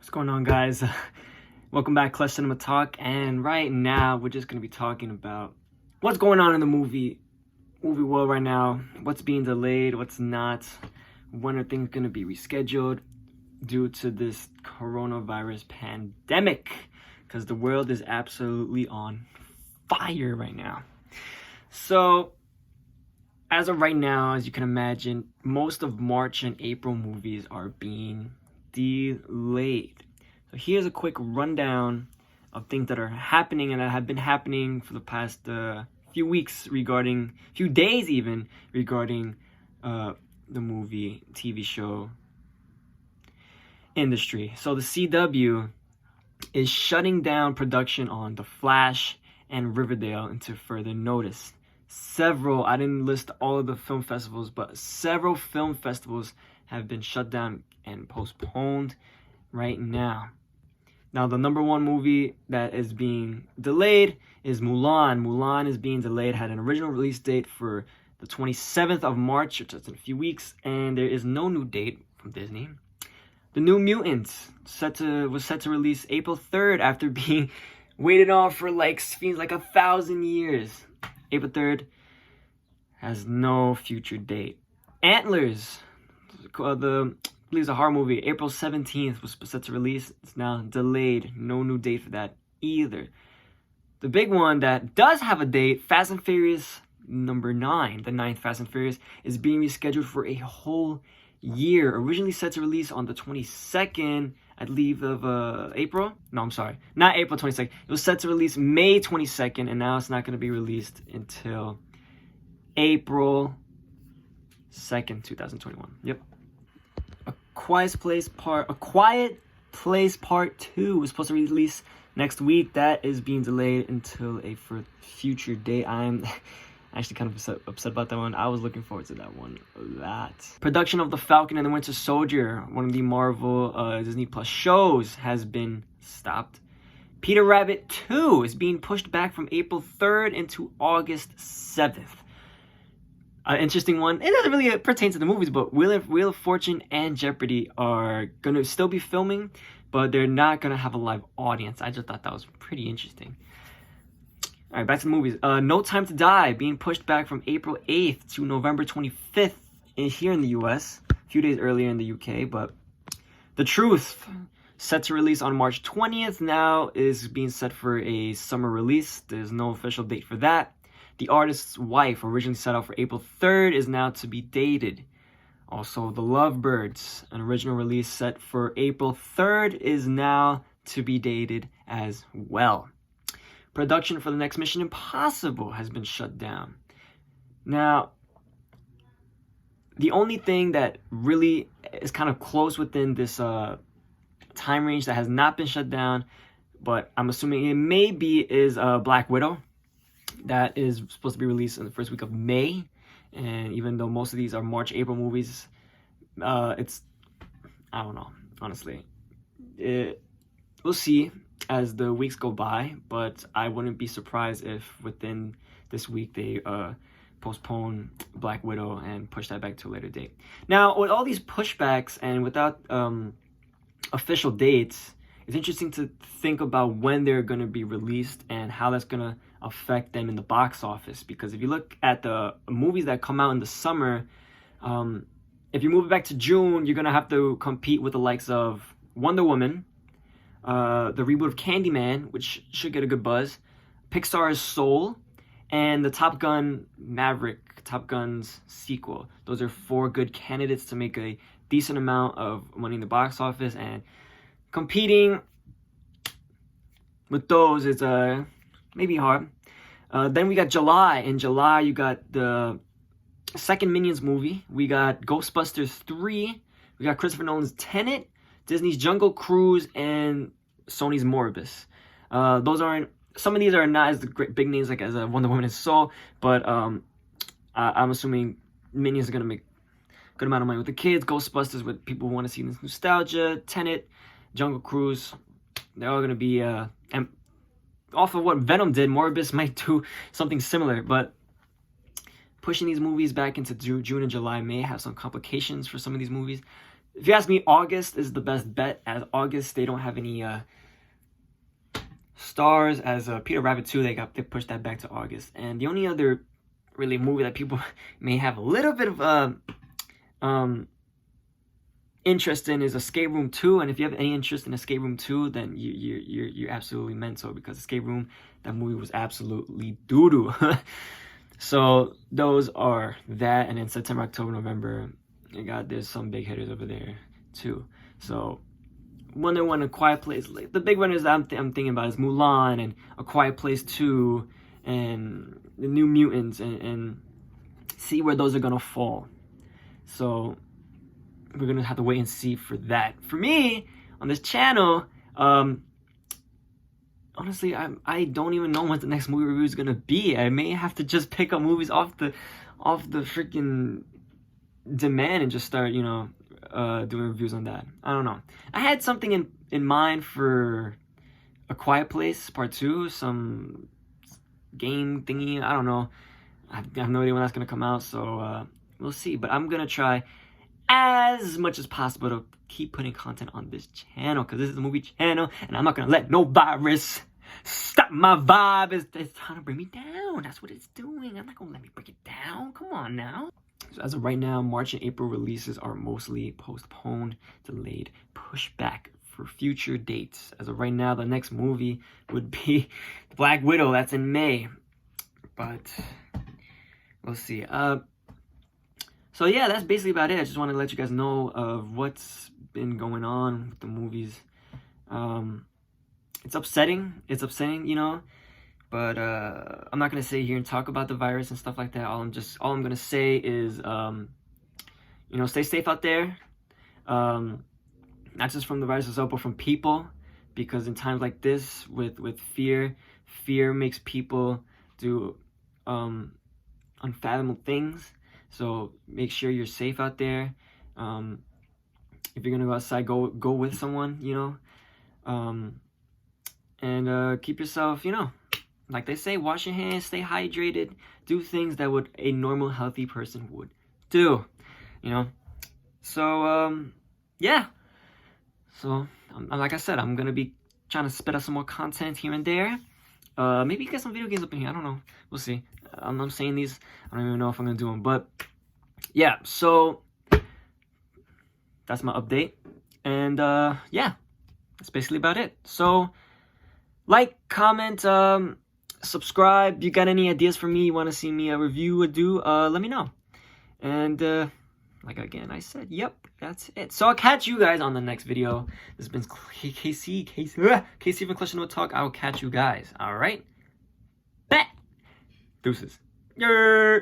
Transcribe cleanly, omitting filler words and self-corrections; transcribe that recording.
What's going on, guys? Welcome back, Clutch Cinema Talk. And right now, we're just going to be talking about what's going on in the movie world right now. What's being delayed, what's not. When are things going to be rescheduled due to this coronavirus pandemic? Because the world is absolutely on fire right now. So, as of right now, as you can imagine, most of March and April movies are being delayed. So here's a quick rundown of things that are happening and that have been happening for the past few days even, regarding the movie, TV show industry. So the CW is shutting down production on The Flash and Riverdale until further notice. I didn't list all of the film festivals, but several film festivals have been shut down and postponed right now. Now, the number one movie that is being delayed is Mulan. Mulan is being delayed, had an original release date for the 27th of March, which is in a few weeks, and there is no new date from Disney. The New Mutants was set to release April 3rd after being waited on for seems like 1,000 years. April 3rd has no future date. Antlers, I believe it's a horror movie. April 17th was set to release. It's now delayed. No new date for that either. The big one that does have a date, Fast and Furious number 9, the 9th Fast and Furious, is being rescheduled for a whole year. Originally set to release on the 22nd, I believe, of April. No, I'm sorry. Not April 22nd. It was set to release May 22nd, and now it's not going to be released until April 2nd, 2021. Yep. A Quiet Place Part 2 was supposed to release next week. That is being delayed until a future date. I'm actually kind of upset about that one. I was looking forward to that one a lot. Production of The Falcon and the Winter Soldier, one of the Marvel Disney Plus shows, has been stopped. Peter Rabbit 2 is being pushed back from April 3rd into August 7th. Interesting one. It doesn't really pertain to the movies, but Wheel of Fortune and Jeopardy are going to still be filming, but they're not going to have a live audience. I just thought that was pretty interesting. All right, back to the movies. No Time to Die being pushed back from April 8th to November 25th here in the US. A few days earlier in the UK, but The Truth, set to release on March 20th, now is being set for a summer release. There's no official date for that. The Artist's Wife, originally set out for April 3rd, is now to be dated. Also, The Lovebirds, an original release set for April 3rd, is now to be dated as well. Production for the next Mission Impossible has been shut down. Now, the only thing that really is kind of close within this time range that has not been shut down, but I'm assuming it may be, is Black Widow. That is supposed to be released in the first week of May. And even though most of these are March, April movies, I don't know, honestly. We'll see as the weeks go by, but I wouldn't be surprised if within this week they postpone Black Widow and push that back to a later date. Now, with all these pushbacks and without official dates, it's interesting to think about when they're going to be released and how that's going to affect them in the box office. Because if you look at the movies that come out in the summer, if you move it back to June, you're going to have to compete with the likes of Wonder Woman, the reboot of Candyman, which should get a good buzz, Pixar's Soul, and the Top Gun's sequel. Those are 4 good candidates to make a decent amount of money in the box office, and competing with those is maybe hard. Then we got July. In July, you got the second Minions movie. We got Ghostbusters 3. We got Christopher Nolan's Tenet, Disney's Jungle Cruise, and Sony's Morbius. Some of these are not as the great big names as Wonder Woman and Soul, but I'm assuming Minions are going to make a good amount of money with the kids. Ghostbusters, with people who want to see this nostalgia. Tenet, Jungle Cruise, they're all going to be... and off of what Venom did, Morbius might do something similar, but pushing these movies back into June and July may have some complications for some of these movies. if you ask me, August is the best bet, as August they don't have any stars. As Peter Rabbit 2, they pushed that back to August. And the only other really movie that people may have a little bit of interest in is Escape Room 2. And if you have any interest in Escape Room 2, then you're absolutely meant so, because Escape Room, that movie was absolutely doo-doo. So those are that. And then September, October, November, there's some big hitters over there too. So Wonder Woman, A Quiet Place, like the big runners I'm thinking about is Mulan and A Quiet Place 2 and the New Mutants, and see where those are gonna fall. So we're gonna have to wait and see for that. For me on this channel, honestly, I don't even know what the next movie review is gonna be. I may have to just pick up movies off the freaking demand and just start, doing reviews on that. I don't know. I had something in mind for A Quiet Place Part 2, some game thingy. I don't know. I have no idea when that's gonna come out, so we'll see. But I'm gonna try as much as possible to keep putting content on this channel, because this is a movie channel, and I'm not gonna let no virus stop my vibe. It's trying to bring me down. That's what it's doing. I'm not gonna let me break it down. Come on now. So as of right now, March and April releases are mostly postponed, delayed, pushed back for future dates. As of right now, the next movie would be Black Widow. That's in May, but we'll see. So yeah, that's basically about it. I just wanted to let you guys know of what's been going on with the movies. It's upsetting. It's upsetting, but I'm not gonna sit here and talk about the virus and stuff like that. All I'm gonna say is, stay safe out there. Not just from the virus itself, but from people, because in times like this, with fear makes people do unfathomable things. So make sure you're safe out there. If you're gonna go outside, go with someone, and keep yourself, like they say, wash your hands, stay hydrated, do things that a normal healthy person would do, So yeah. So like I said, I'm gonna be trying to spit out some more content here and there. Maybe get some video games up in here. I don't know. We'll see. I'm saying these. I don't even know if I'm gonna do them. But yeah, so that's my update. And yeah, that's basically about it. So like, comment, subscribe. You got any ideas for me? You want to see me review or do? Let me know. And like again, I said, yep, that's it. So I'll catch you guys on the next video. This has been KC from Clutch No Talk. I'll catch you guys. All right. Bet. Deuces. Yer.